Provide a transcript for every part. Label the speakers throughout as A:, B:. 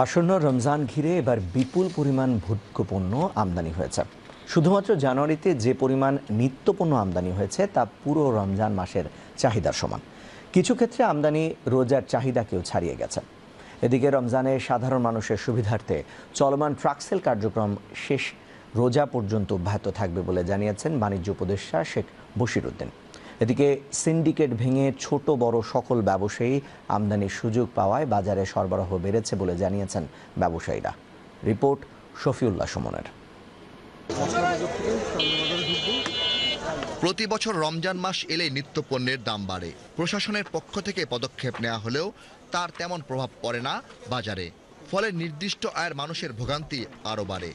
A: আসন্ন রমজান ঘিরে এবার বিপুল পরিমাণ ভোগ্যপণ্য আমদানি হয়েছে। শুধুমাত্র জানুয়ারিতে যে পরিমাণ নিত্যপণ্য আমদানি হয়েছে তা পুরো রমজান মাসের চাহিদার সমান। কিছু ক্ষেত্রে আমদানি রোজার চাহিদাকেও ছাড়িয়ে গেছে। এদিকে রমজানে সাধারণ মানুষের সুবিধার্থে চলমান ট্রাক সেল কার্যক্রম শেষ রোজা পর্যন্ত অব্যাহত থাকবে বলে জানিয়েছেন বাণিজ্য উপদেষ্টা শেখ বশির উদ্দিন। এদিকে সিন্ডিকেট ভেঙে ছোট বড় সকল ব্যবসায়ী আমদানির সুযোগ পাওয়ায় বাজারে সরবরাহ বেড়েছে বলে জানিয়েছেন ব্যবসায়ীরা। রিপোর্ট শফিউল্লাহ সুমনের।
B: প্রতি বছর রমজান মাস এলে নিত্যপণ্যের দাম বাড়ে। প্রশাসনের পক্ষ থেকে পদক্ষেপ নেওয়া হলেও তার তেমন প্রভাব পড়ে না বাজারে। ফলে নির্দিষ্ট আয়ের মানুষের ভোগান্তি আরও বাড়ে।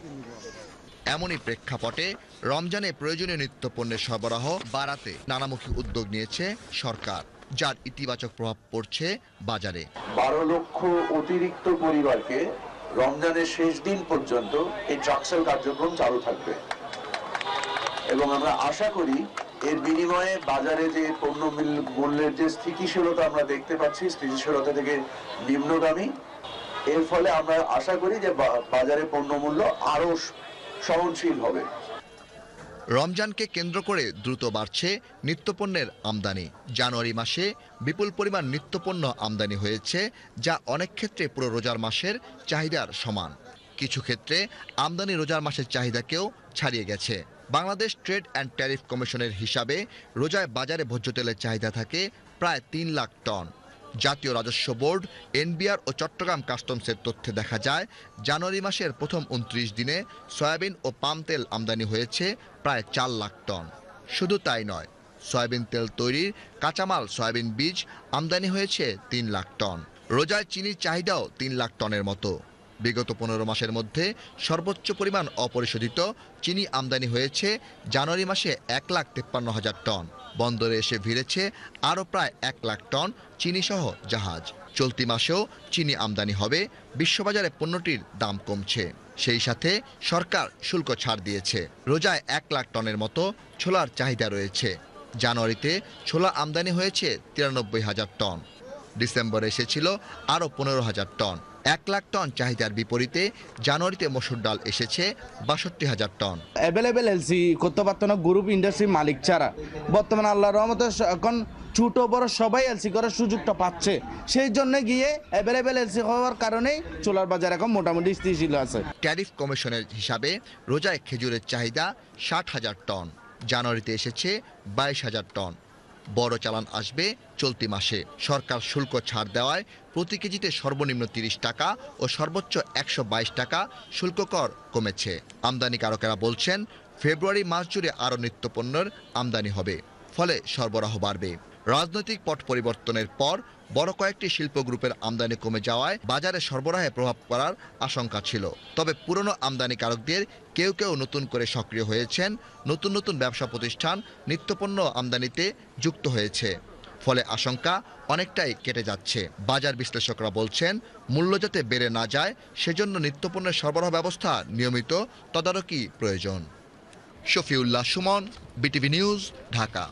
B: এমনই প্রেক্ষাপটে রমজানে প্রয়োজনীয় নিত্যপণ্যের সরবরাহ বাড়াতে নানামুখী উদ্যোগ নিয়েছে সরকার, যার ইতিবাচক প্রভাব পড়ছে বাজারে।
C: 12 লক্ষ অতিরিক্ত পরিবারকে রমজানের শেষ দিন পর্যন্ত এই ট্রাক সেল কার্যক্রম চালু থাকবে এবং আমরা আশা করি এর বিনিময়ে বাজারে যে পণ্য মূল্যের যে স্থিতিশীলতা আমরা দেখতে পাচ্ছি, স্থিতিশীলতা থেকে নিম্নগামী, এর ফলে আমরা আশা করি যে বাজারে পণ্য মূল্য আরো সহনশীল হবে।
B: রমজানকে কেন্দ্র করে দ্রুত বাড়ছে নিত্যপণ্যের আমদানি। জানুয়ারি মাসে বিপুল পরিমাণ নিত্যপণ্য আমদানি হয়েছে, যা অনেক ক্ষেত্রে পুরো রোজার মাসের চাহিদার সমান। কিছু ক্ষেত্রে আমদানি রোজার মাসের চাহিদাকেও ছাড়িয়ে গেছে। বাংলাদেশ ট্রেড অ্যান্ড ট্যারিফ কমিশনের হিসাবে রোজায় বাজারে ভোজ্য তেলের চাহিদা থাকে প্রায় 3 লাখ টন। জাতীয় রাজস্ব বোর্ড, এনবিআর ও চট্টগ্রাম কাস্টমসের তথ্যে দেখা যায়, জানুয়ারি মাসের প্রথম 29 দিনে সয়াবিন ও পাম তেল আমদানি হয়েছে প্রায় 4 লাখ টন। শুধু তাই নয়, সয়াবিন তেল তৈরির কাঁচামাল সয়াবিন বীজ আমদানি হয়েছে 3 লাখ টন। রোজায় চিনির চাহিদাও 3 লাখ টনের মতো। বিগত 15 মাসের মধ্যে সর্বোচ্চ পরিমাণ অপরিশোধিত চিনি আমদানি হয়েছে জানুয়ারি মাসে 1,53,000 টন। বন্দরে এসে ভিড়েছে আরও প্রায় 1 লাখ টন চিনিসহ জাহাজ। চলতি মাসেও চিনি আমদানি হবে। বিশ্ববাজারে পণ্যটির দাম কমছে। সেই সাথে সরকার শুল্ক ছাড় দিয়েছে। রোজায় 1 লাখ টনের মতো ছোলার চাহিদা রয়েছে। জানুয়ারিতে ছোলা আমদানি হয়েছে 93,000 টন। ডিসেম্বরে এসেছিল আরও 15,000 টন। 1 লাখ টন চাহিদার বিপরীতে জানুয়ারিতে মসুর ডাল এসেছে 62,000 টন।
D: অ্যাভেলেবেল এলসি করতে পারতো না গ্রুপ ইন্ডাস্ট্রির মালিক ছাড়া। বর্তমানে আল্লাহর রহমতে এখন ছোট বড় সবাই এলসি করার সুযোগটা পাচ্ছে। সেই জন্য গিয়ে অ্যাভেলেবেল এলসি হওয়ার কারণেই চোলার বাজার এখন মোটামুটি স্থিতিশীল আছে।
B: ট্যারিফ কমিশনের হিসাবে রোজায় খেজুরের চাহিদা 60,000 টন। জানুয়ারিতে এসেছে 22,000 টন। বড় চালান আসবে চলতি মাসে। সরকার শুল্ক ছাড় দেওয়ায় প্রতি কেজিতে সর্বনিম্ন 30 টাকা ও সর্বোচ্চ 122 টাকা শুল্ক কর কমেছে। আমদানিকারকেরা বলছেন, ফেব্রুয়ারি মাস জুড়ে আরও নিত্যপণ্যের আমদানি হবে, ফলে সরবরাহ বাড়বে। রাজনৈতিক পট পরিবর্তনের পর বড় কয়েকটি শিল্প গ্রুপের আমদানি কমে যাওয়ায় বাজারে সরবরাহে প্রভাব পড়ার আশঙ্কা ছিল। তবে পুরনো আমদানিকারকদের কেউ কেউ নতুন করে সক্রিয় হয়েছেন। নতুন নতুন ব্যবসা প্রতিষ্ঠান নিত্যপণ্য আমদানিতে যুক্ত হয়েছে। ফলে আশঙ্কা অনেকটাই কেটে যাচ্ছে। বাজার বিশ্লেষকরা বলছেন, মূল্য যাতে বেড়ে না যায় সেজন্য নিত্যপণ্যের সরবরাহ ব্যবস্থা নিয়মিত তদারকি প্রয়োজন। Shafiullah Suman, BTV news, Dhaka.